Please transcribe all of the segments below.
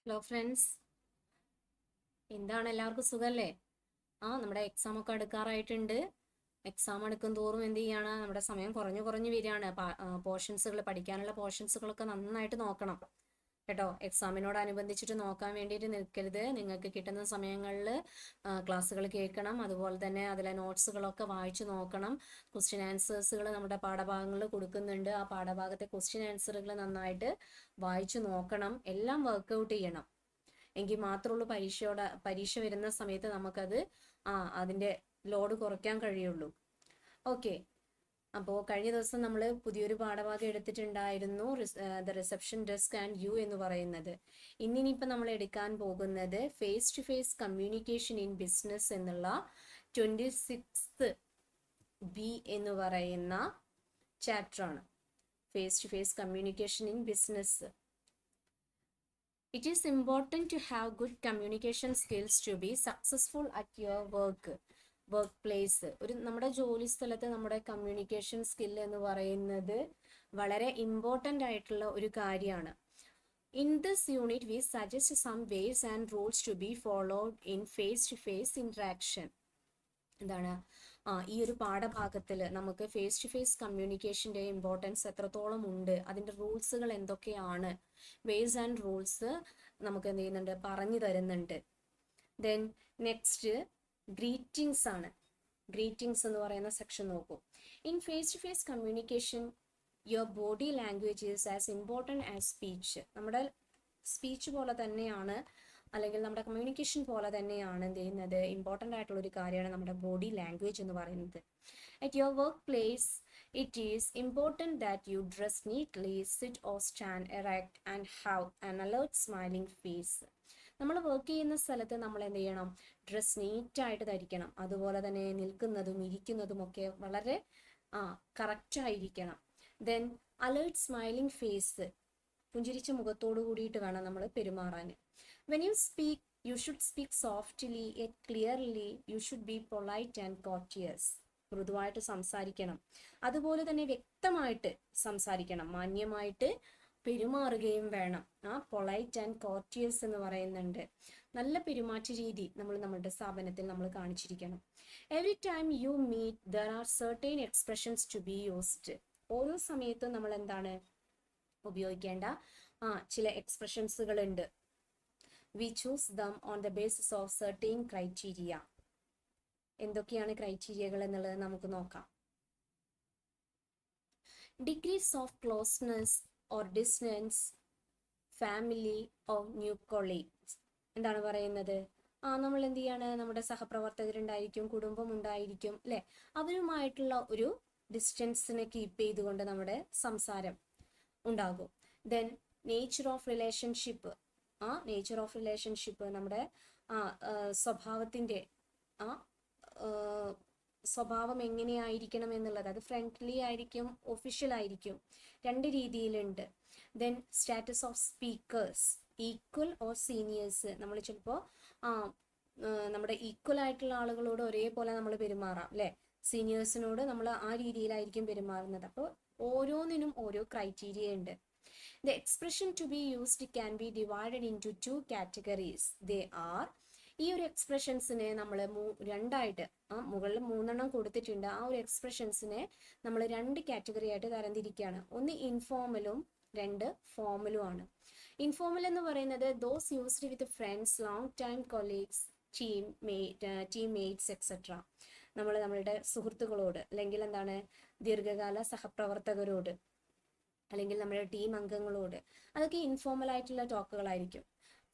Hello friends, എന്താണ് എല്ലാവർക്കും സുഖല്ലേ? നമ്മുടെ എക്സാം ഒക്കെ അടുക്കാറായിട്ടുണ്ട്. എക്സാം അടുക്കും തോറും എന്ത് ചെയ്യാണ്, നമ്മുടെ സമയം കുറഞ്ഞു കുറഞ്ഞു വരികയാണ്. പോർഷൻസുകൾ പഠിക്കാനുള്ള പോർഷൻസുകളൊക്കെ നന്നായിട്ട് നോക്കണം കേട്ടോ. എക്സാമിനോടനുബന്ധിച്ചിട്ട് നോക്കാൻ വേണ്ടിയിട്ട് നിൽക്കരുത്. നിങ്ങൾക്ക് കിട്ടുന്ന സമയങ്ങളിൽ ക്ലാസ്സുകൾ കേൾക്കണം. അതുപോലെ തന്നെ അതിലെ നോട്ട്സുകളൊക്കെ വായിച്ചു നോക്കണം. ക്വസ്റ്റ്യൻ ആൻസേഴ്സുകൾ നമ്മുടെ പാഠഭാഗങ്ങളിൽ കൊടുക്കുന്നുണ്ട്. ആ പാഠഭാഗത്തെ ക്വസ്റ്റ്യൻ ആൻസറുകൾ നന്നായിട്ട് വായിച്ചു നോക്കണം. എല്ലാം വർക്കൗട്ട് ചെയ്യണം. എങ്കിൽ മാത്രമുള്ളൂ പരീക്ഷ വരുന്ന സമയത്ത് നമുക്കത് അതിൻ്റെ ലോഡ് കുറയ്ക്കാൻ കഴിയുള്ളൂ. ഓക്കെ. അപ്പോൾ കഴിഞ്ഞ ദിവസം നമ്മൾ പുതിയൊരു പാഠഭാഗം എടുത്തിട്ടുണ്ടായിരുന്നു, the reception desk and you എന്ന് പറയുന്നത്. ഇന്നിനിപ്പോൾ നമ്മൾ എടുക്കാൻ പോകുന്നത് face to face communication in business എന്നുള്ള 26th ബി എന്ന് പറയുന്ന ചാപ്റ്ററാണ്. Face to face communication in business. It is important to have good communication skills to be successful at your workplace. നമ്മുടെ ജോലി സ്ഥലത്ത് നമ്മുടെ കമ്മ്യൂണിക്കേഷൻ സ്കിൽ എന്ന് പറയുന്നത് വളരെ ഇമ്പോർട്ടൻ്റ് ആയിട്ടുള്ള ഒരു കാര്യമാണ്. In this unit, we suggest some ways and rules to be followed in face-to-face interaction. എന്താണ് ഈ ഒരു പാഠഭാഗത്തിൽ നമുക്ക് ഫേസ് ടു ഫേസ് കമ്മ്യൂണിക്കേഷൻ്റെ ഇമ്പോർട്ടൻസ് എത്രത്തോളം ഉണ്ട്, അതിൻ്റെ റൂൾസുകൾ എന്തൊക്കെയാണ്, വേസ് ആൻഡ് റൂൾസ് നമുക്ക് എന്ത് ചെയ്യുന്നുണ്ട്, പറഞ്ഞു തരുന്നുണ്ട്. ദെൻ നെക്സ്റ്റ് ഗ്രീറ്റിംഗ്സ് ആണ്. ഗ്രീറ്റിംഗ്സ് എന്ന് പറയുന്ന സെക്ഷൻ നോക്കൂ. In face to face communication your body language is as important as speech. നമ്മുടെ സ്പീച്ച് പോലെ തന്നെയാണ്, അല്ലെങ്കിൽ നമ്മുടെ കമ്മ്യൂണിക്കേഷൻ പോലെ തന്നെയാണ് എന്ത് ചെയ്യുന്നത്, ഇമ്പോർട്ടൻ്റ് ആയിട്ടുള്ള ഒരു കാര്യമാണ് നമ്മുടെ ബോഡി ലാംഗ്വേജ് എന്ന് പറയുന്നത്. At your work place it is important that you dress neatly, sit or stand erect and have an alert smiling face. നമ്മൾ വർക്ക് ചെയ്യുന്ന സ്ഥലത്ത് നമ്മൾ എന്ത് ചെയ്യണം, ഡ്രസ് നീറ്റായിട്ട് ധരിക്കണം. അതുപോലെ തന്നെ നിൽക്കുന്നതും ഇരിക്കുന്നതും ഒക്കെ വളരെ കറക്റ്റായിരിക്കണം. ദെൻ അലേർട്ട് സ്മൈലിംഗ് ഫേസ്, പുഞ്ചിരിച്ച മുഖത്തോടു കൂടിയിട്ട് വേണം നമ്മൾ പെരുമാറാൻ. When you speak, you should speak softly yet clearly. You should be polite and courteous. മൃദുവായിട്ട് സംസാരിക്കണം, അതുപോലെ തന്നെ വ്യക്തമായിട്ട് സംസാരിക്കണം, മാന്യമായിട്ട് പെരുമാറുകയും വേണം. പൊളൈറ്റ് ആൻഡ് കോർട്ടിയസ് എന്ന് പറയുന്നുണ്ട്. നല്ല പെരുമാറ്റ രീതി നമ്മൾ നമ്മുടെ സ്ഥാപനത്തിൽ നമ്മൾ കാണിച്ചിരിക്കണം. Every time you meet there are certain expressions to be used. ഓരോ സമയത്തും നമ്മൾ എന്താണ് ഉപയോഗിക്കേണ്ട ചില എക്സ്പ്രഷൻസുകൾ ഉണ്ട്. We choose them on the basis of certain criteria. എന്തൊക്കെയാണ് ക്രൈറ്റീരിയകൾ എന്നുള്ളത് നമുക്ക് നോക്കാം. Degrees of closeness or distance, family or new colleagues. എന്താണ് പറയുന്നത്, നമ്മൾ എന്ത് ചെയ്യാണ്, നമ്മുടെ സഹപ്രവർത്തകരുണ്ടായിരിക്കും, കുടുംബം ഉണ്ടായിരിക്കും, അല്ലെ, അവരുമായിട്ടുള്ള ഒരു ഡിസ്റ്റൻസിനെ കീപ്പ് ചെയ്തുകൊണ്ട് നമ്മുടെ സംസാരം ഉണ്ടാകും. Then nature of relationship. Nature of relationship നമ്മുടെ സ്വഭാവത്തിൻ്റെ സ്വഭാവം എങ്ങനെയായിരിക്കണം എന്നുള്ളത്, അത് ഫ്രണ്ട്ലി ആയിരിക്കും, ഒഫീഷ്യൽ ആയിരിക്കും, രണ്ട് രീതിയിലുണ്ട്. Then status of speakers, equal or seniors. നമ്മൾ ചിലപ്പോൾ നമ്മുടെ ഈക്വൽ ആയിട്ടുള്ള ആളുകളോട് ഒരേപോലെ നമ്മൾ പെരുമാറാം, അല്ലേ, സീനിയേഴ്സിനോട് നമ്മൾ ആ രീതിയിലായിരിക്കും പെരുമാറുന്നത്. അപ്പോൾ ഓരോന്നിനും ഓരോ ക്രൈറ്റീരിയ ഉണ്ട്. The expression to be used can be divided into two categories. They are, ഈ ഒരു എക്സ്പ്രഷൻസിനെ നമ്മൾ രണ്ടായിട്ട്, മുകളിൽ 3 കൊടുത്തിട്ടുണ്ട്. ആ ഒരു എക്സ്പ്രഷൻസിനെ നമ്മൾ 2 കാറ്റഗറി ആയിട്ട് തരംതിരിക്കുകയാണ്. ഒന്ന് ഇൻഫോർമലും, 2 ഫോർമലും ആണ്. ഇൻഫോർമൽ എന്ന് പറയുന്നത് those used with friends, long time colleagues, teammates etcetera. നമ്മൾ നമ്മളുടെ സുഹൃത്തുക്കളോട്, അല്ലെങ്കിൽ എന്താണ്, ദീർഘകാല സഹപ്രവർത്തകരോട്, അല്ലെങ്കിൽ നമ്മുടെ ടീം അംഗങ്ങളോട്, അതൊക്കെ ഇൻഫോർമൽ ആയിട്ടുള്ള ടോക്കുകളായിരിക്കും.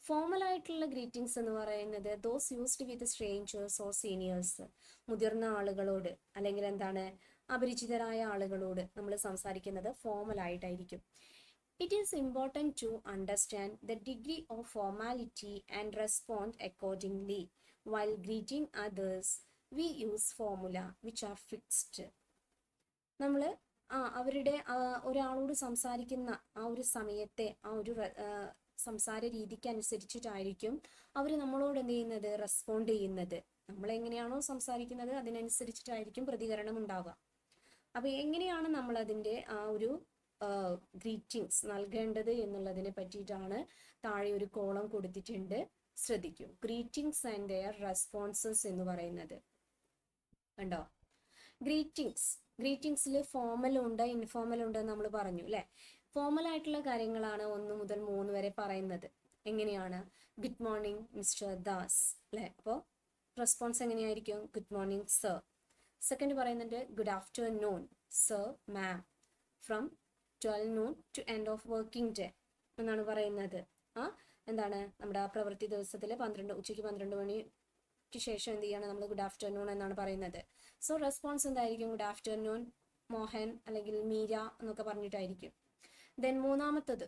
ഫോർമൽ ആയിട്ടുള്ള ഗ്രീറ്റിംഗ്സ് എന്ന് പറയുന്നത് those used with strangers or seniors, മുതിർന്ന ആളുകളോട്, അല്ലെങ്കിൽ എന്താണ്, അപരിചിതരായ ആളുകളോട് നമ്മൾ സംസാരിക്കുന്നത് ഫോർമൽ ആയിട്ടായിരിക്കും. It is important to understand the degree of formality and respond accordingly. While greeting others we use formula which are fixed. നമ്മൾ അവരുടെ ഒരാളോട് സംസാരിക്കുന്ന ആ ഒരു സമയത്തെ ആ ഒരു സംസാര രീതിക്ക് അനുസരിച്ചിട്ടായിരിക്കും അവർ നമ്മളോട് എന്ത് ചെയ്യുന്നത്, റെസ്പോണ്ട് ചെയ്യുന്നത്. നമ്മൾ എങ്ങനെയാണോ സംസാരിക്കുന്നത് അതിനനുസരിച്ചിട്ടായിരിക്കും പ്രതികരണം ഉണ്ടാവുക. അപ്പോൾ എങ്ങനെയാണ് നമ്മൾ അതിൻ്റെ ആ ഒരു ഗ്രീറ്റിംഗ്സ് നൽകേണ്ടത് എന്നുള്ളതിനെ പറ്റിയിട്ടാണ് താഴെ ഒരു കോളം കൊടുത്തിട്ടുണ്ട്. ശ്രദ്ധിക്കൂ, ഗ്രീറ്റിംഗ്സ് ആൻഡ് ദെയർ റെസ്പോൺസസ് എന്ന് പറയുന്നത് കണ്ടോ. ഗ്രീറ്റിംഗ്സിൽ ഫോമൽ ഉണ്ട്, ഇൻഫോമൽ ഉണ്ട് നമ്മൾ പറഞ്ഞു അല്ലെ. ഫോമൽ ആയിട്ടുള്ള കാര്യങ്ങളാണ് 1 മുതൽ 3 വരെ പറയുന്നത്. എങ്ങനെയാണ്? ഗുഡ് മോർണിംഗ് മിസ്റ്റർ ദാസ് അല്ലെ. അപ്പോൾ റെസ്പോൺസ് എങ്ങനെയായിരിക്കും? Good morning sir. സെക്കൻഡ് പറയുന്നുണ്ട് good afternoon sir ma'am from 12 noon to end of working day എന്നാണ് പറയുന്നത്. എന്താണ് നമ്മുടെ ആ പ്രവൃത്തി ദിവസത്തിൽ ഉച്ചയ്ക്ക് 12 മണിക്ക് ശേഷം എന്ത് ചെയ്യണം നമ്മൾ? ഗുഡ് ആഫ്റ്റർനൂൺ എന്നാണ് പറയുന്നത്. സോ റെസ്പോൺസ് എന്തായിരിക്കും? ഗുഡ് ആഫ്റ്റർനൂൺ മോഹൻ അല്ലെങ്കിൽ മീര എന്നൊക്കെ പറഞ്ഞിട്ടായിരിക്കും. ദെൻ മൂന്നാമത്തത്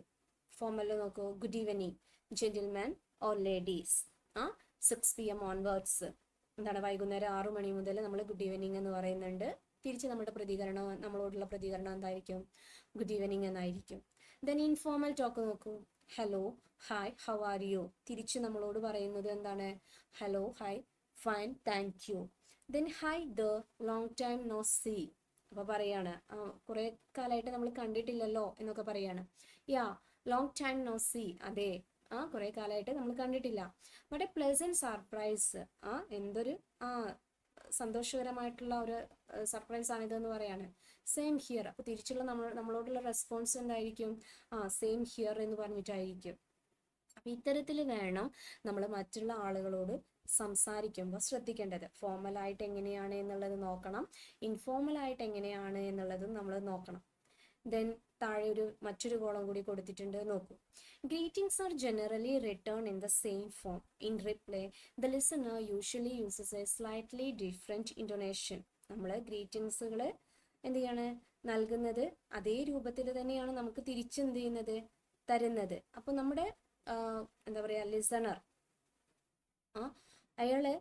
ഫോമൽ നോക്കൂ, good evening gentleman or ladies 6 PM onwards. എന്താണ്? വൈകുന്നേരം 6 മണി മുതൽ നമ്മൾ ഗുഡ് ഈവനിങ് എന്ന് പറയുന്നുണ്ട്. തിരിച്ച് നമ്മളോടുള്ള പ്രതികരണം എന്തായിരിക്കും? ഗുഡ് ഈവനിങ് എന്നായിരിക്കും. ദെൻ ഇൻഫോർമൽ ടോക്ക് നോക്കൂ, hello hi how are you. തിരിച്ച് നമ്മളോട് പറയുന്നത് എന്താണ്? Hello hi fine thank you. Then hi the long time no see. അപ്പോൾ പറയാണ് കുറേ കാലമായിട്ട് നമ്മൾ കണ്ടിട്ടില്ലല്ലോ എന്നൊക്കെ പറയാണ്. Yeah long time no see. അതെ, കുറേ കാലമായിട്ട് നമ്മൾ കണ്ടിട്ടില്ല. But a pleasant surprise. എന്തൊരു സന്തോഷകരമായിട്ടുള്ള ഒരു സർപ്രൈസ് ആണിതെന്ന് പറയാണ്. Same here. അപ്പോൾ തിരിച്ചുള്ള നമ്മളോടുള്ള റെസ്പോൺസ് എന്തായിരിക്കും? സെയിം ഹിയർ എന്ന് പറഞ്ഞിട്ടായിരിക്കും. അപ്പം ഇത്തരത്തിൽ വേണം നമ്മൾ മറ്റുള്ള ആളുകളോട് സംസാരിക്കുമ്പോൾ ശ്രദ്ധിക്കേണ്ടത്. ഫോർമലായിട്ട് എങ്ങനെയാണ് എന്നുള്ളത് നോക്കണം, ഇൻഫോർമലായിട്ട് എങ്ങനെയാണ് എന്നുള്ളതും നമ്മൾ നോക്കണം. ദെൻ താഴെ മറ്റൊരു കോളം കൂടി കൊടുത്തിട്ടുണ്ട്, നോക്കൂ. Greetings are generally return in the same form. In reply the listener usually uses a slightly different intonation. നമ്മൾ ഗ്രീറ്റിംഗ്സുകൾ എന്ത് ചെയ്യാണ്? നൽകുന്നത് അതേ രൂപത്തിൽ തന്നെയാണ് നമുക്ക് തിരിച്ചെന്ത് ചെയ്യുന്നത്? തരുന്നത്. അപ്പോൾ നമ്മുടെ എന്താ പറയുക, ലിസണർ അയാള്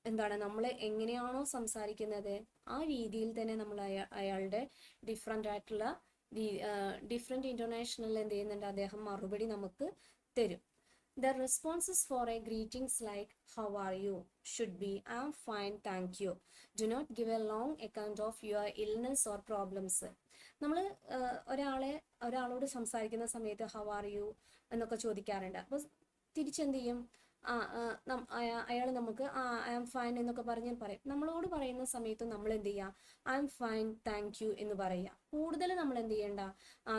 എന്താണ് നമ്മൾ എങ്ങനെയാണോ സംസാരിക്കുന്നത് ആ രീതിയിൽ തന്നെ നമ്മൾ അയാളുടെ ഡിഫറെൻറ്റ് ഇൻറ്റോനേഷനിൽ എന്ത് ചെയ്യുന്നുണ്ട്? അദ്ദേഹം മറുപടി നമുക്ക് തരും. The responses for a greetings like how are you should be I'm fine thank you. Do not give a long account of your illness or problems. നമ്മൾ ഒരാളോട് സംസാരിക്കുന്ന സമയത്ത് how are you എന്നൊക്കെ ചോദിക്കാറുണ്ട്. അപ്പോൾ തിരിച്ചെന്ത് ചെയ്യും? അയാൾ നമുക്ക് ഐ ആം ഫൈൻ എന്നൊക്കെ പറയും. നമ്മളോട് പറയുന്ന സമയത്ത് നമ്മൾ എന്ത് ചെയ്യുക? I am fine thank you എന്ന് പറയുക. കൂടുതൽ നമ്മൾ എന്ത് ചെയ്യേണ്ട?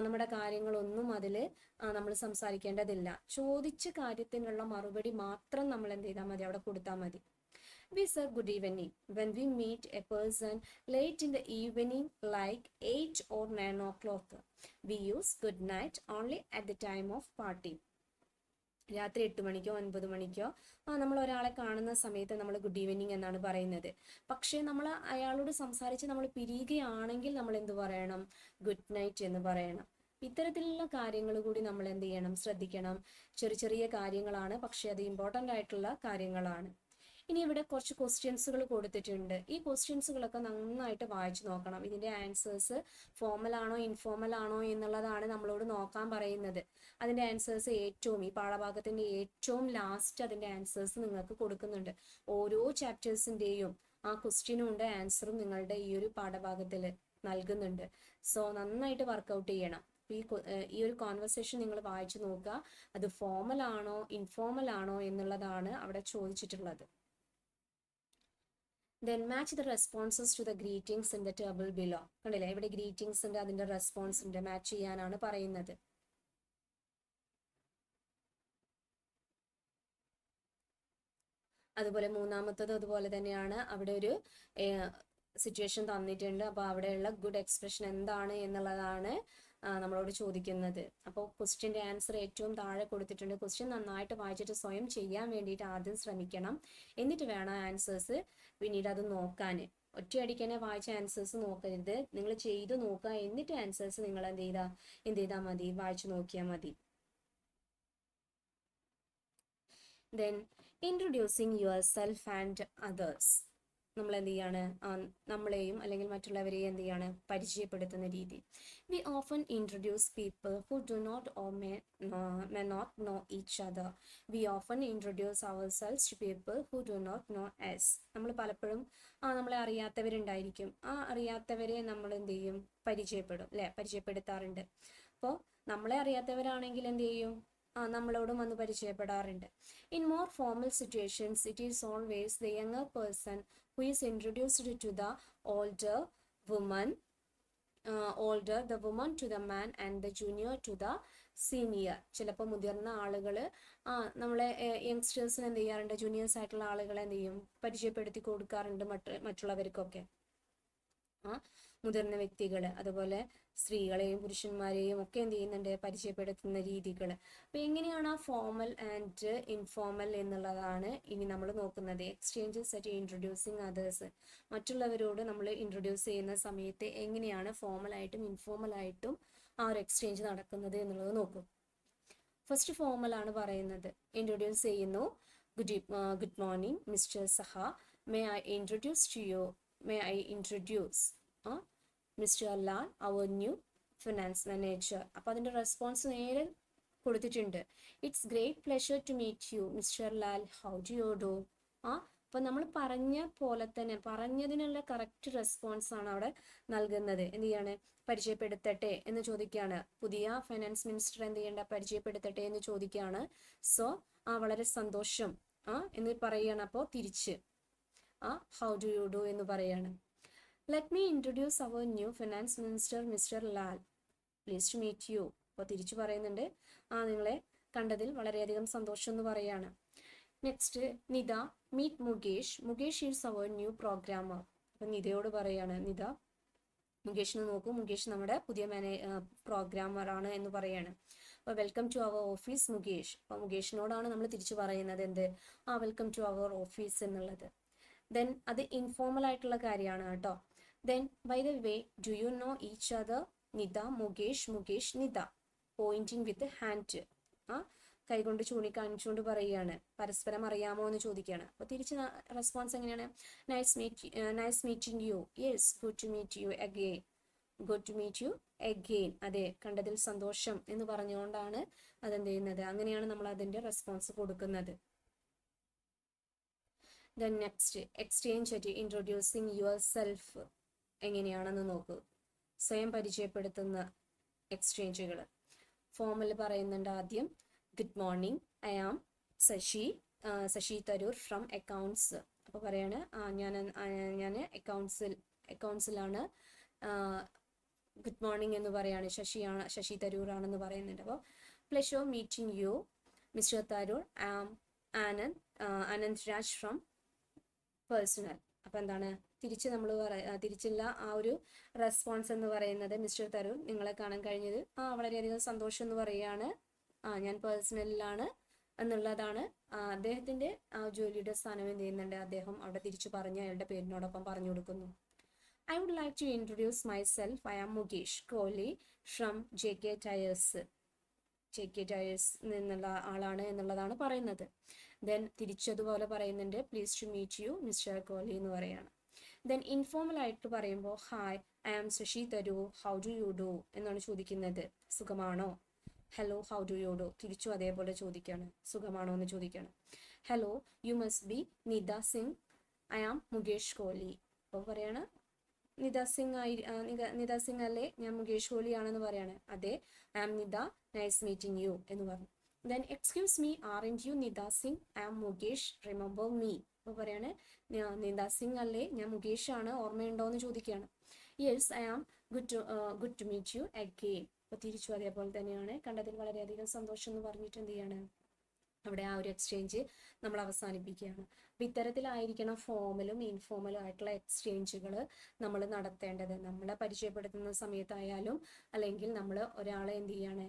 നമ്മുടെ കാര്യങ്ങളൊന്നും അതിൽ നമ്മൾ സംസാരിക്കേണ്ടതില്ല. ചോദിച്ച കാര്യത്തിനുള്ള മറുപടി മാത്രം നമ്മൾ എന്ത് ചെയ്താൽ മതി? അവിടെ കൊടുത്താൽ മതി. We say good evening when we meet a person late in the evening like 8 or 9 o'clock. We use good night only at the time of party. രാത്രി 8 മണിക്കോ 9 മണിക്കോ നമ്മൾ ഒരാളെ കാണുന്ന സമയത്ത് നമ്മൾ ഗുഡ് ഈവനിങ് എന്നാണ് പറയുന്നത്. പക്ഷേ നമ്മൾ അയാളോട് സംസാരിച്ച് നമ്മൾ പിരിയുകയാണെങ്കിൽ നമ്മൾ എന്ത് പറയണം? ഗുഡ് നൈറ്റ് എന്ന് പറയണം. ഇത്തരത്തിലുള്ള കാര്യങ്ങൾ കൂടി നമ്മൾ എന്ത് ചെയ്യണം? ശ്രദ്ധിക്കണം. ചെറിയ കാര്യങ്ങളാണ്, പക്ഷെ അത് ഇമ്പോർട്ടൻ്റ് ആയിട്ടുള്ള കാര്യങ്ങളാണ്. ഇനി ഇവിടെ കുറച്ച് ക്വസ്റ്റ്യൻസുകൾ കൊടുത്തിട്ടുണ്ട്. ഈ ക്വസ്റ്റ്യൻസുകളൊക്കെ നന്നായിട്ട് വായിച്ചു നോക്കണം. ഇതിൻ്റെ ആൻസേഴ്സ് ഫോർമൽ ആണോ ഇൻഫോർമൽ ആണോ എന്നുള്ളതാണ് നമ്മളോട് നോക്കാൻ പറയുന്നത്. അതിൻ്റെ ആൻസേഴ്സ് ഈ പാഠഭാഗത്തിൻ്റെ ഏറ്റവും ലാസ്റ്റ് അതിൻ്റെ ആൻസേഴ്സ് നിങ്ങൾക്ക് കൊടുക്കുന്നുണ്ട്. ഓരോ ചാപ്റ്റേഴ്സിൻ്റെയും ക്വസ്റ്റ്യനും ഉണ്ട്, ആൻസറും നിങ്ങളുടെ ഈ ഒരു പാഠഭാഗത്തിൽ നൽകുന്നുണ്ട്. സോ നന്നായിട്ട് വർക്കൗട്ട് ചെയ്യണം. ഈ ഒരു കോൺവെർസേഷൻ നിങ്ങൾ വായിച്ചു നോക്കുക. അത് ഫോർമൽ ആണോ ഇൻഫോർമൽ ആണോ എന്നുള്ളതാണ് അവിടെ ചോദിച്ചിട്ടുള്ളത്. Then match the responses to the greetings in the table below. കണ്ടില്ലേ, ഇവിടെ ഗ്രീറ്റിംഗ്സ് ഉണ്ട്, അതിൻ്റെ റെസ്പോൺസ് ഉണ്ട്. മാച്ച് ചെയ്യാനാണ് പറയുന്നത്. അതുപോലെ മൂന്നാമത്തത് അതുപോലെ തന്നെയാണ്. അവിടെ ഒരു സിറ്റുവേഷൻ തന്നിട്ടുണ്ട്. അപ്പോൾ അവിടെയുള്ള ഗുഡ് എക്സ്പ്രഷൻ എന്താണ് എന്നുള്ളതാണ് നമ്മളോട് ചോദിക്കുന്നത്. അപ്പോൾ ക്വസ്റ്റ്യൻ്റെ ആൻസർ ഏറ്റവും താഴെ കൊടുത്തിട്ടുണ്ട്. ക്വസ്റ്റ്യൻ നന്നായിട്ട് വായിച്ചിട്ട് സ്വയം ചെയ്യാൻ വേണ്ടിയിട്ട് ആദ്യം ശ്രമിക്കണം. എന്നിട്ട് വേണം ആൻസേഴ്സ് പിന്നീട് അത് നോക്കാൻ. ഒറ്റയടിക്കന്നെ വായിച്ച ആൻസേഴ്സ് നോക്കരുത്. നിങ്ങൾ ചെയ്ത് നോക്കുക. എന്നിട്ട് ആൻസേഴ്സ് നിങ്ങൾ എന്ത് ചെയ്താൽ മതി? വായിച്ചു നോക്കിയാൽ മതി. Then introducing yourself and others. നമ്മൾ എന്ത് ചെയ്യാണ്, നമ്മളെയും അല്ലെങ്കിൽ മറ്റുള്ളവരെയും എന്ത് ചെയ്യാണ്, പരിചയപ്പെടുത്തുന്ന രീതി. We often introduce people who do not or may not know each other. We often introduce ourselves to people who do not know us. നമ്മൾ പലപ്പോഴും നമ്മളെ അറിയാത്തവരുണ്ടായിരിക്കും, ആ അറിയാത്തവരെ നമ്മൾ എന്ത് ചെയ്യും, പരിചയപ്പെടും അല്ലെ, പരിചയപ്പെടുത്താറുണ്ട്. അപ്പോൾ നമ്മളെ അറിയാത്തവരാണെങ്കിൽ എന്ത് ചെയ്യും, നമ്മളോടും വന്ന് പരിചയപ്പെടാറുണ്ട്. In more formal situations it is always the younger person who is introduced to the older woman, the woman to the man and the junior to the senior. ചിലപ്പോൾ മുതിർന്ന ആളുകൾ നമ്മളെ യങ്സ്റ്റേഴ്സിന് എന്ത് ചെയ്യാറുണ്ട്, ജൂനിയേഴ്സ് ആയിട്ടുള്ള ആളുകളെ എന്ത് ചെയ്യും, പരിചയപ്പെടുത്തി കൊടുക്കാറുണ്ട് മറ്റുള്ളവർക്കൊക്കെ, മുതിർന്ന വ്യക്തികൾ. അതുപോലെ സ്ത്രീകളെയും പുരുഷന്മാരെയും ഒക്കെ എന്ത് ചെയ്യുന്നുണ്ട്, പരിചയപ്പെടുത്തുന്ന രീതികൾ. അപ്പൊ എങ്ങനെയാണ് ആ ഫോർമൽ ആൻഡ് ഇൻഫോർമൽ എന്നുള്ളതാണ് ഇനി നമ്മൾ നോക്കുന്നത്. എക്സ്ചേഞ്ചസ് അറ്റ് ഇൻട്രൊഡ്യൂസിങ് അതേഴ്സ്, മറ്റുള്ളവരോട് നമ്മൾ ഇൻട്രൊഡ്യൂസ് ചെയ്യുന്ന സമയത്ത് എങ്ങനെയാണ് ഫോർമലായിട്ടും ഇൻഫോർമലായിട്ടും ആ ഒരു എക്സ്ചേഞ്ച് നടക്കുന്നത് എന്നുള്ളത് നോക്കും. ഫസ്റ്റ് ഫോർമൽ ആണ് പറയുന്നത്. ഇൻട്രൊഡ്യൂസ് ചെയ്യുന്നു. Good morning mister Saha, may I introduce mister Lal, our new finance manager. അപ്പോൾ അതിൻ്റെ റെസ്പോൺസ് നേരെ കൊടുത്തിട്ടുണ്ട്. It's great pleasure to meet you mister Lal, how do you do. അപ്പോൾ നമ്മൾ പറഞ്ഞ പോലെ തന്നെ പറഞ്ഞതിനുള്ള കറക്റ്റ് റെസ്പോൺസ് ആണ് അവിടെ നൽകുന്നത്. എന്ത് ചെയ്യാണ്, പരിചയപ്പെടുത്തട്ടെ എന്ന് ചോദിക്കുകയാണ്. പുതിയ ഫൈനാൻസ് മിനിസ്റ്റർ എന്ത് ചെയ്യേണ്ട, പരിചയപ്പെടുത്തട്ടെ എന്ന് ചോദിക്കുകയാണ്. സോ വളരെ സന്തോഷം എന്ന് പറയുകയാണ്. അപ്പോൾ തിരിച്ച് ഹൗ ഡു യു ഡു എന്ന് പറയാണ്. Let me introduce our new finance minister mister Lal, please to meet you. അപ്പോൾ തിരിച്ചു പറയുന്നുണ്ട്, നിങ്ങളെ കണ്ടതിൽ വളരെയധികം സന്തോഷം എന്ന് പറയാണ്. Next Nita, meet Mukesh is our new programmer. അപ്പം നിതയോട് പറയാണ്, നിത മുകേഷിനെ നോക്കൂ, മുകേഷ് നമ്മുടെ പുതിയ പ്രോഗ്രാമർ ആണ് എന്ന് പറയാണ്. അപ്പോൾ welcome to our office Mukesh. അപ്പോൾ മുകേഷിനോടാണ് നമ്മൾ തിരിച്ചു പറയുന്നത് എന്ത്, വെൽക്കം ടു അവർ ഓഫീസ് എന്നുള്ളത്. ദെൻ അത് ഇൻഫോർമൽ ആയിട്ടുള്ള കാര്യമാണ് കേട്ടോ. Then, by the way, do you know each other? Nida, Mukesh, Nida. Pointing with a hand. കൈകൊണ്ട് ചൂണ്ടിക്കാണിച്ചുകൊണ്ട് പറയുകയാണ്, പരസ്പരം അറിയാമോ എന്ന് ചോദിക്കുകയാണ്. അപ്പോൾ തിരിച്ച് റെസ്പോൺസ് എങ്ങനെയാണ്, nice meeting you, yes good to meet you again, അതെ കണ്ടതിൽ സന്തോഷം എന്ന് പറഞ്ഞുകൊണ്ടാണ് അതെന്ത് ചെയ്യുന്നത്, അങ്ങനെയാണ് നമ്മൾ അതിൻ്റെ റെസ്പോൺസ് കൊടുക്കുന്നത്. Then next, exchange at introducing yourself എങ്ങനെയാണെന്ന് നോക്കൂ. സ്വയം പരിചയപ്പെടുത്തുന്ന എക്സ്ചേഞ്ചുകൾ. ഫോമിൽ പറയുന്നുണ്ട് ആദ്യം, good morning, I am Shashi Tharoor from accounts. അപ്പോൾ പറയാണ്, ഞാൻ അക്കൗണ്ട്സിലാണ്, ഗുഡ് മോർണിംഗ് എന്ന് പറയാണ്, ശശി തരൂർ ആണെന്ന് പറയുന്നുണ്ട്. അപ്പോൾ pleasure meeting you mister Tharoor, I am Anand Raj from personnel. അപ്പോൾ എന്താണ് തിരിച്ച് നമ്മൾ തിരിച്ചുള്ള ആ ഒരു റെസ്പോൺസ് എന്ന് പറയുന്നത്, മിസ്റ്റർ തരൂർ നിങ്ങളെ കാണാൻ കഴിഞ്ഞത് വളരെയധികം സന്തോഷം എന്ന് പറയുകയാണ്, ഞാൻ പേഴ്സണലിലാണ് എന്നുള്ളതാണ്. അദ്ദേഹത്തിൻ്റെ ജോലിയുടെ സ്ഥാനം എന്ത് ചെയ്യുന്നുണ്ട്, അദ്ദേഹം അവിടെ തിരിച്ചു പറഞ്ഞ് അയാളുടെ പേരിനോടൊപ്പം പറഞ്ഞു കൊടുക്കുന്നു. I would like to introduce myself, I am Mukesh Kohli from JK tyres നിന്നുള്ള ആളാണ് എന്നുള്ളതാണ് പറയുന്നത്. ദെൻ തിരിച്ചതുപോലെ പറയുന്നുണ്ട്, please to meet you mister Kohli എന്ന് പറയാണ്. ദെൻ ഇൻഫോർമൽ ആയിട്ട് പറയുമ്പോൾ, hi I am Shashi Tharoor, how do you do എന്നാണ് ചോദിക്കുന്നത്. സുഖമാണോ, hello how do you do, തിരിച്ചു അതേപോലെ ചോദിക്കുകയാണ്, സുഖമാണോ എന്ന് ചോദിക്കുകയാണ്. Hello you must be Nita Singh, I am Mukesh Kohli. അപ്പോൾ പറയാണ്, നിത സിംഗ് അല്ലേ, ഞാൻ മുകേഷ് കോഹ്ലി ആണെന്ന് പറയാണ്. അതെ, I am Nita, nice meeting you എന്ന് പറഞ്ഞു. Then excuse me, aren't you Nita Singh, I am Mukesh, remember me. അപ്പോൾ പറയാണ്, നിത സിംഗ് അല്ലേ, ഞാൻ മുകേഷ് ആണ്, ഓർമ്മയുണ്ടോ എന്ന് ചോദിക്കുകയാണ്. Yes I am good to meet you again. അപ്പോൾ തിരിച്ചു അതേപോലെ തന്നെയാണ്, കണ്ടതിൽ വളരെയധികം സന്തോഷം എന്ന് പറഞ്ഞിട്ട് എന്ത് ചെയ്യാണ്, അവിടെ ആ ഒരു എക്സ്ചേഞ്ച് നമ്മൾ അവസാനിപ്പിക്കുകയാണ്. അപ്പം ഇത്തരത്തിലായിരിക്കണം ഫോമലും ഇൻഫോമലും ആയിട്ടുള്ള എക്സ്ചേഞ്ചുകൾ നമ്മൾ നടത്തേണ്ടത്. നമ്മളെ പരിചയപ്പെടുത്തുന്ന സമയത്തായാലും അല്ലെങ്കിൽ നമ്മൾ ഒരാളെ എന്ത് ചെയ്യാണ്,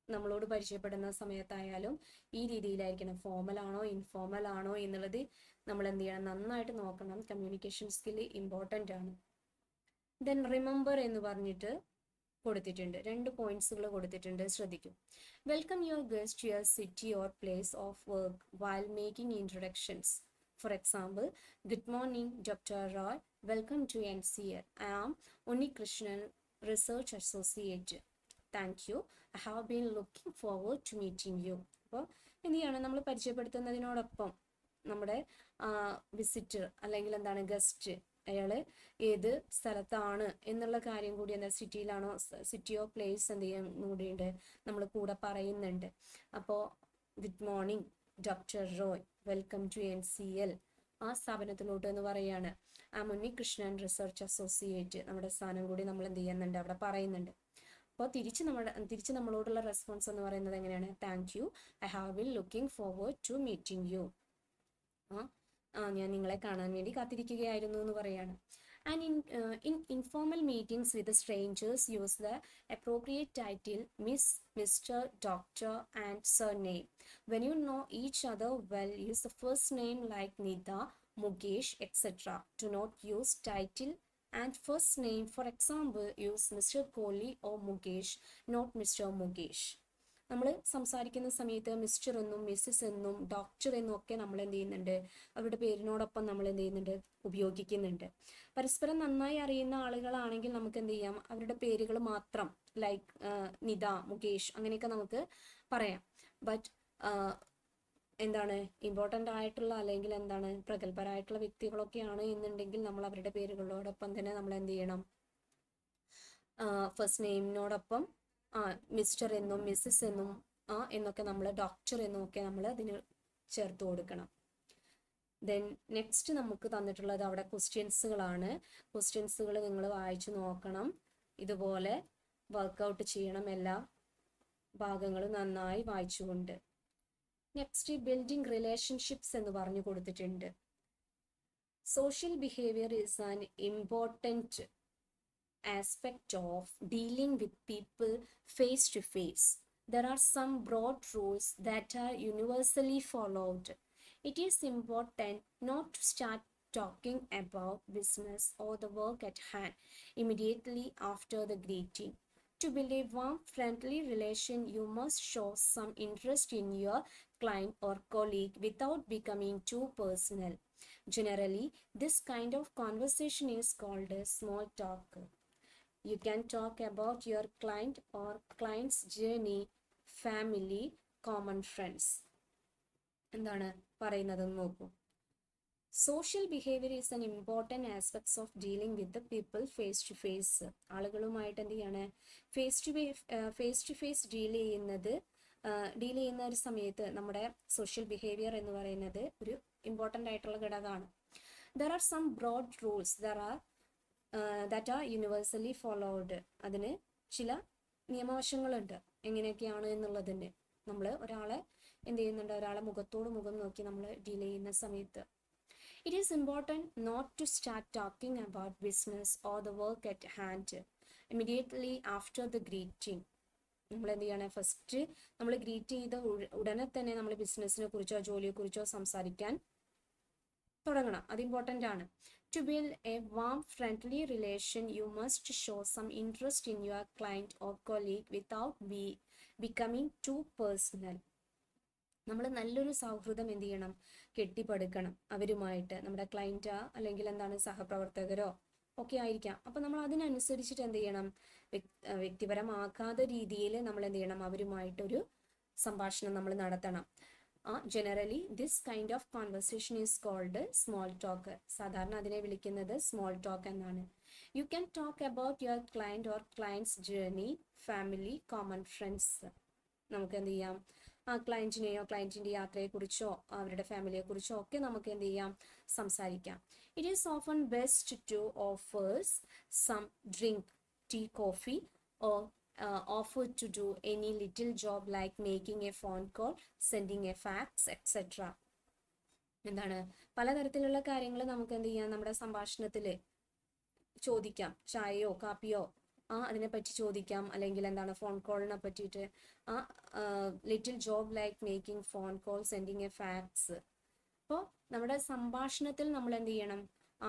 നമ്മളോട് പരിചയപ്പെടുന്ന സമയത്തായാലും ഈ രീതിയിലായിരിക്കണം. ഫോമൽ ആണോ ഇൻഫോമൽ ആണോ എന്നുള്ളത് നമ്മൾ എന്ത് ചെയ്യണം, നന്നായിട്ട് നോക്കണം. കമ്മ്യൂണിക്കേഷൻ സ്കില്ല് ഇമ്പോർട്ടൻ്റ് ആണ്. ദെൻ റിമെമ്പർ എന്ന് പറഞ്ഞിട്ട് കൊടുത്തിട്ടുണ്ട്, 2 പോയിന്റ്സുകൾ കൊടുത്തിട്ടുണ്ട്, ശ്രദ്ധിക്കും. Welcome your guest to your city or place of work while making introductions. For example, good morning, Dr. Roy. Welcome to NCL. I am Unnikrishnan, Research Associate. Thank you. I have been looking forward to meeting you. അപ്പോൾ എന്ത് ചെയ്യണം, നമ്മൾ പരിചയപ്പെടുത്തുന്നതിനോടൊപ്പം നമ്മുടെ visitor അല്ലെങ്കിൽ എന്താണ് guest, അയാൾ ഏത് സ്ഥലത്താണ് എന്നുള്ള കാര്യം കൂടി എന്താ സിറ്റിയിലാണോ, സിറ്റിയോ പ്ലേസ് എന്ത് ചെയ്യാൻ കൂടിയുണ്ട് നമ്മൾ കൂടെ പറയുന്നുണ്ട്. അപ്പോൾ good morning doctor Roy, welcome to NCL, ആ സ്ഥാപനത്തിലോട്ട് എന്ന് പറയാണ്. ഉണ്ണികൃഷ്ണൻ റിസർച്ച് അസോസിയേറ്റ്, നമ്മുടെ സ്ഥാനം കൂടി നമ്മൾ എന്ത് ചെയ്യുന്നുണ്ട് അവിടെ പറയുന്നുണ്ട്. അപ്പോൾ തിരിച്ച് നമ്മളോടുള്ള റെസ്പോൺസ് എന്ന് പറയുന്നത് എങ്ങനെയാണ്? Thank you, I have been looking forward to meeting you. ഞാൻ നിങ്ങളെ കാണാൻ വേണ്ടി കാത്തിരിക്കുകയായിരുന്നു എന്ന് പറയാണ്. And in informal meetings with the strangers, use the appropriate title Miss, Mr., Doctor, and surname. When you know each other well, use the first name like Nida, Mukesh, etc. Do not use title and first name. For example, use Mr. Kohli or Mukesh, not Mr. Mukesh. നമ്മൾ സംസാരിക്കുന്ന സമയത്ത് mister എന്നും Mrs എന്നും doctor എന്നും ഒക്കെ നമ്മൾ എന്ത് ചെയ്യുന്നുണ്ട്, അവരുടെ പേരിനോടൊപ്പം നമ്മൾ എന്ത് ചെയ്യുന്നുണ്ട്, ഉപയോഗിക്കുന്നുണ്ട്. പരസ്പരം നന്നായി അറിയുന്ന ആളുകളാണെങ്കിൽ നമുക്ക് എന്ത് ചെയ്യാം, അവരുടെ പേരുകൾ മാത്രം ലൈക്ക് നിത, മുകേഷ് അങ്ങനെയൊക്കെ നമുക്ക് പറയാം. ബട്ട് എന്താണ് ഇമ്പോർട്ടൻ്റ് ആയിട്ടുള്ള അല്ലെങ്കിൽ എന്താണ് പ്രഗത്ഭരായിട്ടുള്ള വ്യക്തികളൊക്കെയാണ് എന്നുണ്ടെങ്കിൽ നമ്മൾ അവരുടെ പേരുകളോടൊപ്പം തന്നെ നമ്മൾ എന്ത് ചെയ്യണം, ഫസ്റ്റ് നെയിമിനോടൊപ്പം മിസ്റ്റർ എന്നും മിസ്സിസ് എന്നും എന്നൊക്കെ നമ്മൾ ഡോക്ടർ എന്നും ഒക്കെ നമ്മൾ അതിന് ചേർത്ത് കൊടുക്കണം. ദെൻ നെക്സ്റ്റ് നമുക്ക് തന്നിട്ടുള്ളത് അവിടെ ക്വസ്റ്റ്യൻസുകളാണ്. ക്വസ്റ്റ്യൻസുകൾ നിങ്ങൾ വായിച്ചു നോക്കണം, ഇതുപോലെ വർക്കൗട്ട് ചെയ്യണം എല്ലാ ഭാഗങ്ങളും നന്നായി വായിച്ചുകൊണ്ട്. നെക്സ്റ്റ് ബിൽഡിംഗ് റിലേഷൻഷിപ്സ് എന്ന് പറഞ്ഞു കൊടുത്തിട്ടുണ്ട്. Social behaviour is an important aspect of dealing with people face to face. There are some broad rules that are universally followed. It is important not to start talking about business or the work at hand immediately after the greeting. To build a warm, friendly relation, you must show some interest in your client or colleague without becoming too personal. Generally, this kind of conversation is called a small talk. You can talk about your client or client's journey, family, common friends. എന്താണ് പറയുന്നതെന്ന് നോക്കൂ. Social behaviour is an important aspects of dealing with the people face to face. ആളുകളുമായിട്ട് എന്ത് ചെയ്യാണ്, face to face deal ചെയ്യുന്ന ഒരു സമയത്ത് നമ്മുടെ സോഷ്യൽ ബിഹേവിയർ എന്ന് പറയുന്നത് ഒരു ഇമ്പോർട്ടൻ്റ് ആയിട്ടുള്ള ഘടകമാണ്. There are some broad rules that are universally followed. അതിന് ചില നിയമവശങ്ങളുണ്ട് എങ്ങനെയൊക്കെയാണ് എന്നുള്ളതിന്. നമ്മൾ ഒരാളെ എന്ത് ചെയ്യുന്നുണ്ട്, ഒരാളെ മുഖത്തോട് മുഖം നോക്കി നമ്മൾ ഡീൽ ചെയ്യുന്ന സമയത്ത് it is important not to start talking about business or the work at hand immediately after the greeting. നമ്മൾ എന്ത് ചെയ്യണം, ഫസ്റ്റ് നമ്മൾ ഗ്രീറ്റ് ചെയ്ത ഉടനെ തന്നെ നമ്മൾ ബിസിനസ്സിനെ കുറിച്ചോ ജോലിയെക്കുറിച്ചോ സംസാരിക്കാൻ തുടങ്ങണം. അത് ഇമ്പോർട്ടൻ്റ് ആണ്. To build a warm, friendly relation, you must show some interest in your client or colleague without becoming too personal. നമ്മൾ നല്ലൊരു സൗഹൃദം എന്ത് ചെയ്യണം, കെട്ടിപ്പടുക്കണം അവരുമായിട്ട്. നമ്മുടെ ക്ലയൻറ്റാ അല്ലെങ്കിൽ എന്താണ് സഹപ്രവർത്തകരോ ഒക്കെ ആയിരിക്കാം. അപ്പം നമ്മൾ അതിനനുസരിച്ചിട്ട് എന്ത് ചെയ്യണം, വ്യക്തിപരമാക്കാത്ത രീതിയിൽ നമ്മൾ എന്ത് ചെയ്യണം, അവരുമായിട്ടൊരു സംഭാഷണം നമ്മൾ നടത്തണം. Generally this kind of conversation is called small talk. സാധാരണ അതിനെ വിളിക്കുന്നത് സ്മോൾ ടോക്ക് എന്നാണ്. You can talk about your client or clients journey, family, common friends. നമുക്ക് എന്ത് ചെയ്യാം, ആ ക്ലയൻറ്റിനെയോ ക്ലയൻറ്റിൻ്റെ യാത്രയെക്കുറിച്ചോ അവരുടെ ഫാമിലിയെക്കുറിച്ചോ ഒക്കെ നമുക്ക് എന്ത് ചെയ്യാം, സംസാരിക്കാം. It is often best to offers some drink, tea, coffee or offer to do any little job like making a phone call, sending a fax, etc. എന്താണ്, പലതരത്തിലുള്ള കാര്യങ്ങൾ നമുക്ക് എന്ത് ചെയ്യാം, നമ്മുടെ സംഭാഷണത്തിൽ ചോദിക്കാം. ചായയോ കാപ്പിയോ അതിനെപ്പറ്റി ചോദിക്കാം. അല്ലെങ്കിൽ എന്താണ്, ഫോൺ കോളിനെ പറ്റിയിട്ട് little job like making phone call, sending a fax. അപ്പോൾ നമ്മുടെ സംഭാഷണത്തിൽ നമ്മൾ എന്ത് ചെയ്യണം,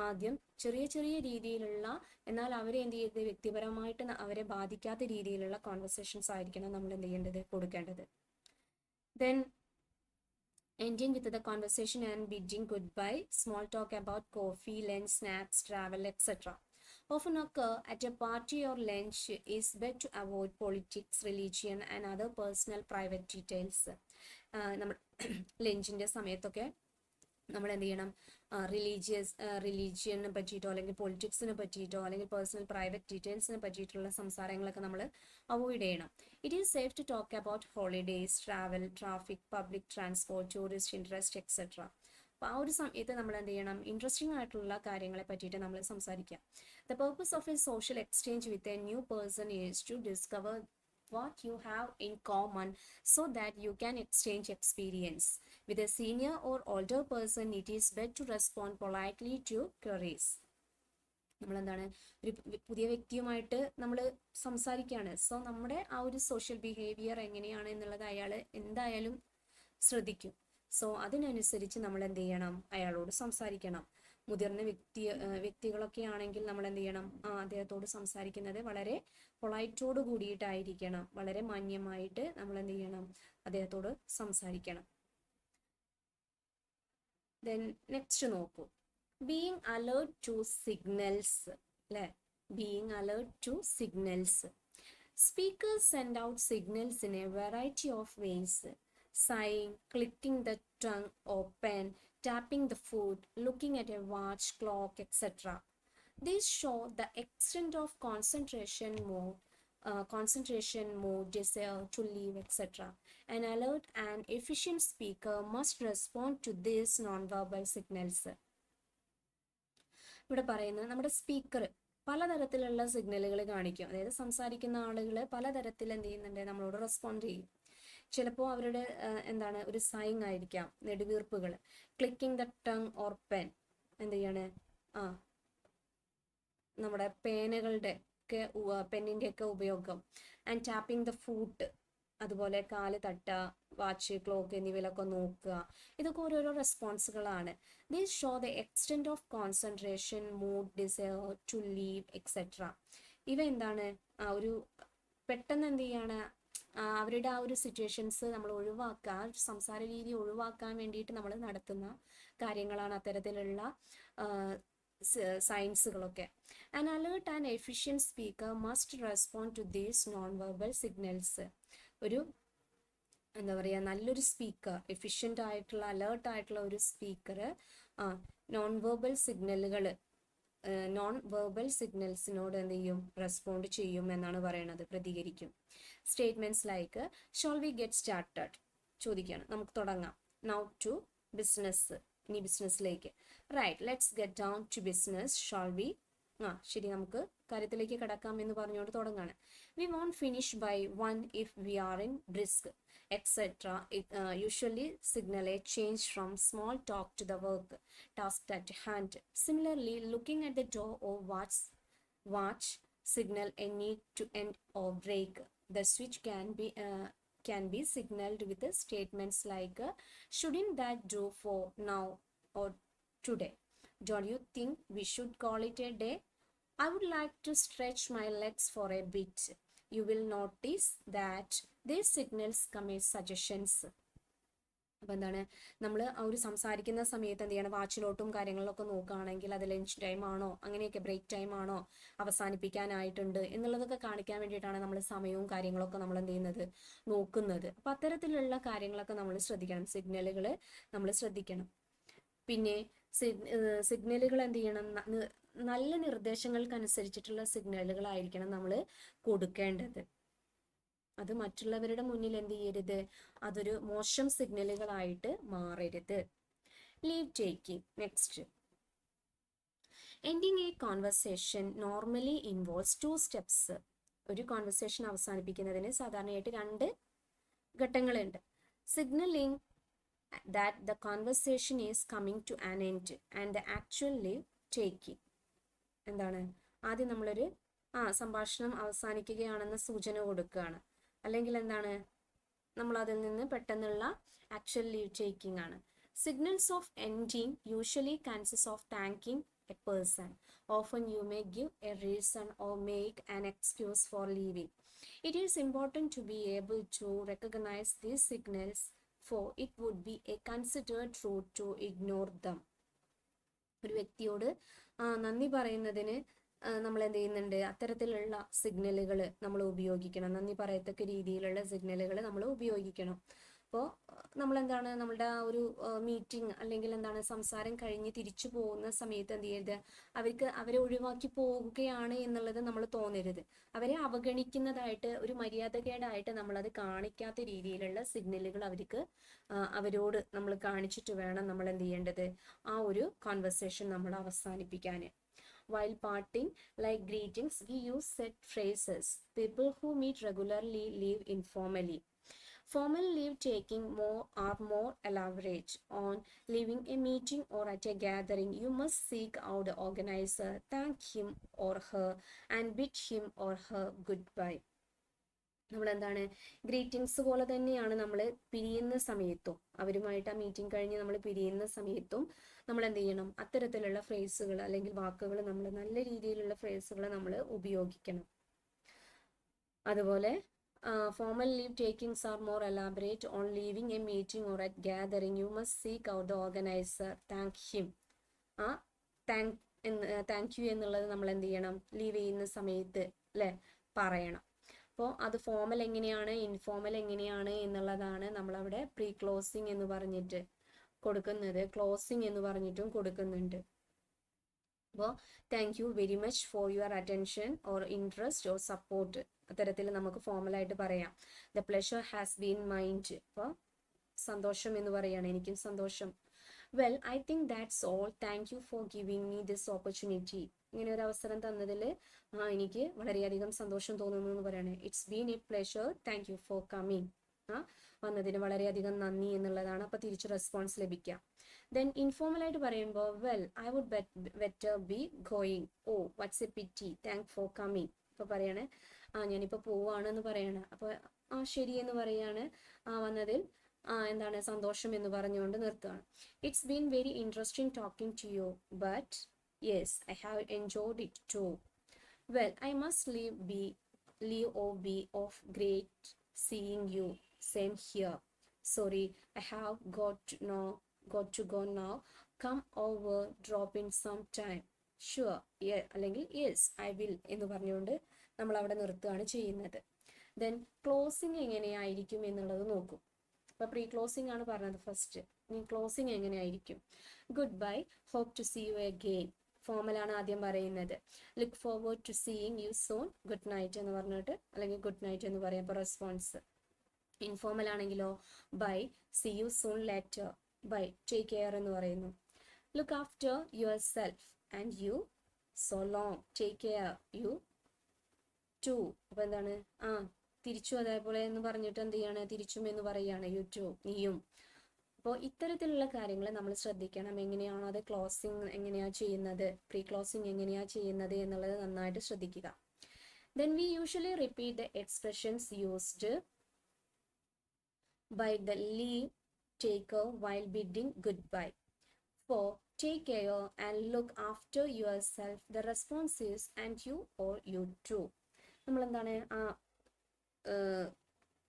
ആദ്യം ചെറിയ ചെറിയ രീതിയിലുള്ള, എന്നാൽ അവരെ എന്ത് ചെയ്ത് വ്യക്തിപരമായിട്ട് അവരെ ബാധിക്കാത്ത രീതിയിലുള്ള കോൺവെർസേഷൻസ് ആയിരിക്കണം നമ്മൾ എന്ത് ചെയ്യേണ്ടത്, കൊടുക്കേണ്ടത്. Then Ending with the conversation and bidding goodbye, small talk about coffee, lunch, snacks, travel, etc. often occur at a party or lunch. Is better to avoid politics, religion, and other personal private details. നമ്മൾ ലഞ്ചിൻ്റെ സമയത്തൊക്കെ നമ്മൾ എന്ത് ചെയ്യണം, റിലീജിയനെ പറ്റിയിട്ടോ അല്ലെങ്കിൽ പൊളിറ്റിക്സിനെ പറ്റിയിട്ടോ അല്ലെങ്കിൽ personal private ഡീറ്റെയിൽസിനെ പറ്റിയിട്ടുള്ള സംസാരങ്ങളൊക്കെ നമ്മൾ avoid ചെയ്യണം. It is safe to talk about holidays, travel, traffic, public transport, tourist interest etcetera. അപ്പോൾ ആ ഒരു സമയത്ത് നമ്മൾ എന്ത് ചെയ്യണം, ഇൻട്രസ്റ്റിംഗ് ആയിട്ടുള്ള കാര്യങ്ങളെ പറ്റിയിട്ട് നമ്മൾ സംസാരിക്കുക. The purpose of a social exchange with a new person is to discover what you have in common so that you can exchange experience. With a senior or older person, it is better to respond politely to queries. നമ്മളെന്താണ്, ഒരു പുതിയ വ്യക്തിയുമായിട്ട് നമ്മൾ സംസാരിക്കുകയാണ്. So നമ്മുടെ ആ ഒരു social behaviour എങ്ങനെയാണ് എന്നുള്ളത് അയാൾ എന്തായാലും ശ്രദ്ധിക്കും. സോ അതിനനുസരിച്ച് നമ്മൾ എന്ത് ചെയ്യണം, അയാളോട് സംസാരിക്കണം. മുതിർന്ന വ്യക്തികളൊക്കെ ആണെങ്കിൽ നമ്മൾ എന്ത് ചെയ്യണം, അദ്ദേഹത്തോട് സംസാരിക്കുന്നത് വളരെ പൊളൈറ്റോട് കൂടിയിട്ടായിരിക്കണം, വളരെ മാന്യമായിട്ട് നമ്മൾ എന്ത് ചെയ്യണം, അദ്ദേഹത്തോട് സംസാരിക്കണം. ദെൻ നെക്സ്റ്റ് നോക്കൂ, ബീയിങ് അലേർട്ട് ടു സിഗ്നൽസ് അല്ലേ, being alert to signals. Speakers send out signals in a variety of ways. Sighing, clicking the tongue open, tapping the foot, looking at a watch, clock, etc. These show the extent of concentration, mood, desire to leave, etc. An alert and efficient speaker must respond to these non-verbal signals. ഇവിടെ പറയുന്നത് നമ്മുടെ speaker പലതരത്തിലുള്ള സിഗ്നലുകൾ കാണിക്കും. അതായത് സംസാരിക്കുന്ന ആളുകൾ പലതരത്തിൽ എന്ത് ചെയ്യുന്നുണ്ട്, നമ്മളോട് റെസ്പോണ്ട് ചെയ്യും. ചിലപ്പോൾ അവരുടെ എന്താണ് ഒരു സൈങ് ആയിരിക്കാം, നെടുവീർപ്പുകൾ. Clicking the tongue or pen, എന്ത് ചെയ്യാണ്, നമ്മുടെ പേനകളുടെ ഒക്കെ പെന്നിൻ്റെ ഒക്കെ ഉപയോഗം. ആൻഡ് ടാപ്പിംഗ് ദ ഫൂട്ട്, അതുപോലെ കാല് തട്ടുക, വാച്ച്, ക്ലോക്ക് എന്നിവയിലൊക്കെ നോക്കുക. ഇതൊക്കെ ഓരോരോ റെസ്പോൺസുകളാണ്. These show the extent of concentration, mood, desire to leave etcetera. ഇവ എന്താണ്, ഒരു പെട്ടെന്ന് എന്ത് ചെയ്യാണ്, അവരുടെ ആ ഒരു സിറ്റുവേഷൻസ് നമ്മൾ ഒഴിവാക്കുക, സംസാര രീതി ഒഴിവാക്കാൻ വേണ്ടിയിട്ട് നമ്മൾ നടത്തുന്ന കാര്യങ്ങളാണ് അത്തരത്തിലുള്ള സയൻസുകളൊക്കെ. An alert and efficient speaker must respond to these non verbal signals. ഒരു എന്താ പറയുക, നല്ലൊരു സ്പീക്കർ, എഫിഷ്യൻ്റ് ആയിട്ടുള്ള അലേർട്ട് ആയിട്ടുള്ള ഒരു സ്പീക്കർ നോൺ വെർബൽ സിഗ്നൽസിനോട് എന്ത് ചെയ്യും, റെസ്പോണ്ട് ചെയ്യും എന്നാണ് പറയണത്, പ്രതികരിക്കും. Statements like shall we get started, ചോദിക്കുകയാണ്, നമുക്ക് തുടങ്ങാം. നൗ ടു ബിസിനസ്, ഇനി ബിസിനസ്സിലേക്ക്. Right, let's get down to business, shall we, ശരി നമുക്ക് കാര്യത്തിലേക്ക് കടക്കാം എന്ന് പറഞ്ഞുകൊണ്ട് തുടങ്ങാണ്. We won't finish by 1 if we are in brisk, etc. Usually signal a change from small talk to the work task at hand. Similarly, looking at the door or watch signal a need to end or break. The switch can be signaled with statements like shouldn't that do for now or today? Don't you think we should call it a day? I would like to stretch my legs for a bit. You will notice that these signals come as suggestions. അപ്പോൾ എന്താണ്, നമ്മൾ ആ ഒരു സംസാരിക്കുന്ന സമയത്ത് എന്ത് ചെയ്യണം, വാച്ചിലോട്ടും കാര്യങ്ങളിലൊക്കെ നോക്കുകയാണെങ്കിൽ അത് ലഞ്ച് ടൈം ആണോ, അങ്ങനെയൊക്കെ ബ്രേക്ക് ടൈം ആണോ, അവസാനിപ്പിക്കാനായിട്ടുണ്ട് എന്നുള്ളതൊക്കെ കാണിക്കാൻ വേണ്ടിയിട്ടാണ് നമ്മൾ സമയവും കാര്യങ്ങളൊക്കെ നമ്മൾ എന്ത് ചെയ്യുന്നത്, നോക്കുന്നത്. അപ്പോൾ അത്തരത്തിലുള്ള കാര്യങ്ങളൊക്കെ നമ്മൾ ശ്രദ്ധിക്കണം, സിഗ്നലുകൾ നമ്മൾ ശ്രദ്ധിക്കണം. പിന്നെ സിഗ്നലുകൾ എന്ത് ചെയ്യണം, നല്ല നിർദ്ദേശങ്ങൾക്കനുസരിച്ചിട്ടുള്ള സിഗ്നലുകളായിരിക്കണം നമ്മൾ കൊടുക്കേണ്ടത്. അത് മറ്റുള്ളവരുടെ മുന്നിൽ എന്ത് ചെയ്യരുത്, അതൊരു മോശം സിഗ്നലുകളായിട്ട് മാറരുത്. Leave taking. Next, ending a conversation normally involves 2 steps. ഒരു കോൺവെർസേഷൻ അവസാനിപ്പിക്കുന്നതിന് സാധാരണയായിട്ട് 2 ഘട്ടങ്ങളുണ്ട്. Signaling that the conversation is coming to an end and the actual leave taking. എന്താണ്, ആദ്യം നമ്മളൊരു സംഭാഷണം അവസാനിക്കുകയാണെന്ന സൂചന കൊടുക്കുകയാണ്, അല്ലെങ്കിൽ എന്താണ്, നമ്മൾ അതിൽ നിന്ന് പെട്ടെന്നുള്ള ആക്ച്വൽ ലീവ് ടേക്കിംഗ് ആണ്. Signals of ending usually consist of thanking A person. Often you may give a reason or make an excuse for leaving. It is important to be able to recognize these signals for it would be a considered rude to ignore them. ഒരു വ്യക്തിയോട് നന്ദി പറയുന്നതിന് നമ്മൾ എന്ത് ചെയ്യുന്നുണ്ട്, അത്തരത്തിലുള്ള സിഗ്നലുകൾ നമ്മൾ ഉപയോഗിക്കണം. നന്ദി പറയത്തക്ക രീതിയിലുള്ള സിഗ്നലുകൾ നമ്മൾ ഉപയോഗിക്കണം. അപ്പോൾ നമ്മളെന്താണ്, നമ്മളുടെ ആ ഒരു മീറ്റിംഗ് അല്ലെങ്കിൽ എന്താണ് സംസാരം കഴിഞ്ഞ് തിരിച്ചു പോകുന്ന സമയത്ത് എന്ത് ചെയ്യരുത്, അവരെ ഒഴിവാക്കി പോവുകയാണ് എന്നുള്ളത് നമ്മൾ തോന്നരുത്. അവരെ അവഗണിക്കുന്നതായിട്ട്, ഒരു മര്യാദകേടായിട്ട് നമ്മളത് കാണിക്കാത്ത രീതിയിലുള്ള സിഗ്നലുകൾ അവരോട് നമ്മൾ കാണിച്ചിട്ട് വേണം നമ്മൾ എന്ത് ചെയ്യേണ്ടത്, ആ ഒരു കോൺവെർസേഷൻ നമ്മൾ അവസാനിപ്പിക്കാൻ. While parting, like greetings, we use set phrases. People who meet regularly live informally. Formal leave taking are more elaborate. On leaving a meeting or at a gathering, you must seek out the organizer, thank him or her, and bid him or her goodbye. നമ്മളെന്താണ്, greetings പോലെ തന്നെയാണ് നമ്മൾ പിരിയുന്ന സമയത്തും, അവരുമായിട്ട് ആ meeting കഴിഞ്ഞ് നമ്മൾ പിരിയുന്ന സമയത്തും നമ്മൾ എന്ത് ചെയ്യണം, അത്തരത്തിലുള്ള ഫ്രേസുകൾ അല്ലെങ്കിൽ വാക്കുകൾ, നമ്മൾ നല്ല രീതിയിലുള്ള ഫ്രേസുകൾ നമ്മൾ ഉപയോഗിക്കണം. അതുപോലെ formal leave takings are more elaborate. On leaving a meeting or at gathering, you must seek out the organizer, thank him. Thank you എന്നുള്ളത് നമ്മൾ എന്ത് ചെയ്യണം, ലീവ് ചെയ്യുന്ന സമയത്ത് അല്ലേ പറയണം. അപ്പോൾ അത് ഫോമൽ എങ്ങനെയാണ്, ഇൻഫോമൽ എങ്ങനെയാണ് എന്നുള്ളതാണ് നമ്മളവിടെ പ്രീ ക്ലോസിങ് എന്ന് പറഞ്ഞിട്ട് കൊടുക്കുന്നത്, ക്ലോസിങ് എന്ന് പറഞ്ഞിട്ടും കൊടുക്കുന്നുണ്ട്. അപ്പോൾ thank you very much for your attention or interest or support, അത്തരത്തിൽ നമുക്ക് ഫോമലായിട്ട് പറയാം. The pleasure has been mind, അപ്പോൾ സന്തോഷം എന്ന് പറയാണ്, എനിക്കും സന്തോഷം. Well I think that's all, thank you for giving me this opportunity, ഇങ്ങനെ ഒരു അവസരം തന്നതിൽ എനിക്ക് വളരെയധികം സന്തോഷം തോന്നുന്നു എന്ന് പറയാണ്. It's been A pleasure, thank you for coming, വന്നതിന് വളരെയധികം നന്ദി എന്നുള്ളതാണ് അപ്പോൾ തിരിച്ച് റെസ്പോൺസ് ലഭിക്കുക. ദെൻ ഇൻഫോർമൽ ആയിട്ട് പറയുമ്പോൾ, well I would better be going, oh what's a pity, thank for coming. ഇപ്പോൾ പറയാണ്, ഞാനിപ്പോൾ പോവാണെന്ന് പറയാണ്, അപ്പോൾ ശരി എന്ന് പറയാണ്, വന്നതിൽ എന്താണ് സന്തോഷം എന്ന് പറഞ്ഞുകൊണ്ട് നിർത്തുകയാണ്. It's been very interesting talking to you, but yes I have enjoyed it too. Well I must leave oh be of great seeing you, same here. Sorry, I have got to go now. Come over, drop in some time. Sure, yeah, അല്ലെങ്കിൽ yes I will എന്ന് പറഞ്ഞുകൊണ്ട് നമ്മൾ അവിടെ നിർത്തുകയാണ് ചെയ്യുന്നത്. Then closing എങ്ങനെയായിരിക്കും എന്നുള്ളത് നോക്കും. അപ്പോൾ പ്രീ ക്ലോസിംഗ് ആണ് പറഞ്ഞത് ഫസ്റ്റ്. ഇനി ക്ലോസിങ് എങ്ങനെയായിരിക്കും? Good bye, hope to see you again, ഫോമലാണ് ആദ്യം പറയുന്നത്. Look forward to seeing you soon, good night എന്ന് പറഞ്ഞിട്ട് അല്ലെങ്കിൽ ഗുഡ് നൈറ്റ് എന്ന് പറയാം ഇപ്പോൾ റെസ്പോൺസ്. ഇൻഫോർമൽ ആണെങ്കിലോ bye, see you soon later, bye, take care എന്ന് പറയുന്നു. Look after yourself and you, so long, take care you too. അപ്പോൾ എന്താണ്, തിരിച്ചു അതേപോലെ എന്ന് പറഞ്ഞിട്ട് എന്ത് ചെയ്യാണ്, തിരിച്ചും എന്ന് പറയുകയാണ്, യു ടു, നീയും. അപ്പോൾ ഇത്തരത്തിലുള്ള കാര്യങ്ങൾ നമ്മൾ ശ്രദ്ധിക്കണം. എങ്ങനെയാണോ അത് ക്ലോസിങ് എങ്ങനെയാണ് ചെയ്യുന്നത്, പ്രീ ക്ലോസിങ് എങ്ങനെയാണ് ചെയ്യുന്നത് എന്നുള്ളത് നന്നായിട്ട് ശ്രദ്ധിക്കുക. Then we usually repeat the expressions used by the leave taker while bidding goodbye. For take care and look after yourself, the response is and you or you too. നമ്മളെന്താണ്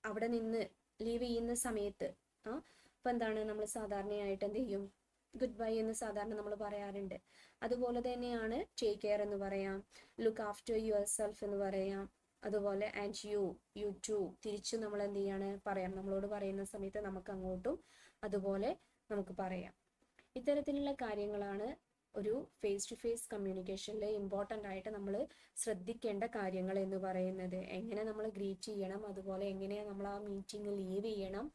അവിടെ നിന്ന് leave ചെയ്യുന്ന സമയത്ത് അപ്പോൾ എന്താണ് നമ്മൾ സാധാരണയായിട്ട് എന്ത് ചെയ്യും, ഗുഡ് ബൈ എന്ന് സാധാരണ നമ്മൾ പറയാറുണ്ട്. അതുപോലെ തന്നെയാണ് ടേക്ക് കെയർ എന്ന് പറയാം, ലുക്ക് ആഫ്റ്റർ യുവർ സെൽഫ് എന്ന് പറയാം, അതുപോലെ ആൻഡ് യു ടു തിരിച്ച് നമ്മൾ എന്ത് ചെയ്യാണ് പറയാം. നമ്മളോട് പറയുന്ന സമയത്ത് നമുക്ക് അങ്ങോട്ടും അതുപോലെ നമുക്ക് പറയാം. ഇത്തരത്തിലുള്ള കാര്യങ്ങളാണ് ഒരു ഫേസ് ടു ഫേസ് കമ്മ്യൂണിക്കേഷനിൽ ഇമ്പോർട്ടൻ്റ് ആയിട്ട് നമ്മൾ ശ്രദ്ധിക്കേണ്ട കാര്യങ്ങൾ എന്ന് പറയുന്നത്. എങ്ങനെ നമ്മൾ ഗ്രീറ്റ് ചെയ്യണം, അതുപോലെ എങ്ങനെയാണ് നമ്മൾ ആ മീറ്റിംഗ് ലീവ് ചെയ്യണം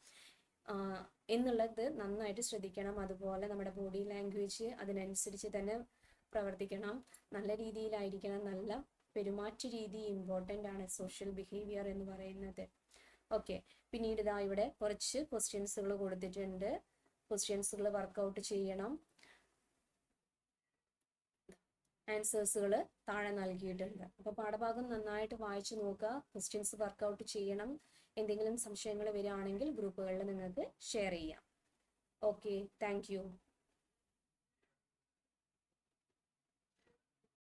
എന്നുള്ളത് നന്നായിട്ട് ശ്രദ്ധിക്കണം. അതുപോലെ നമ്മുടെ ബോഡി ലാംഗ്വേജ് അതിനനുസരിച്ച് തന്നെ പ്രവർത്തിക്കണം, നല്ല രീതിയിലായിരിക്കണം, നല്ല പെരുമാറ്റ രീതി ഇമ്പോർട്ടൻ്റ് ആണ് സോഷ്യൽ ബിഹേവിയർ എന്ന് പറയുന്നത്. ഓക്കെ, പിന്നീട് ഇതാ ഇവിടെ കുറച്ച് ക്വസ്റ്റ്യൻസുകൾ കൊടുത്തിട്ടുണ്ട്. ക്വസ്റ്റ്യൻസുകൾ വർക്കൗട്ട് ചെയ്യണം. ആൻസേഴ്സുകൾ താഴെ നൽകിയിട്ടുണ്ട്. അപ്പോൾ പാഠഭാഗം നന്നായിട്ട് വായിച്ചു നോക്കുക, ക്വസ്റ്റ്യൻസ് വർക്കൗട്ട് ചെയ്യണം. എന്തെങ്കിലും സംശയങ്ങൾ വരികയാണെങ്കിൽ ഗ്രൂപ്പുകളിൽ നിങ്ങൾക്ക് ഷെയർ ചെയ്യാം. Okay, thank you.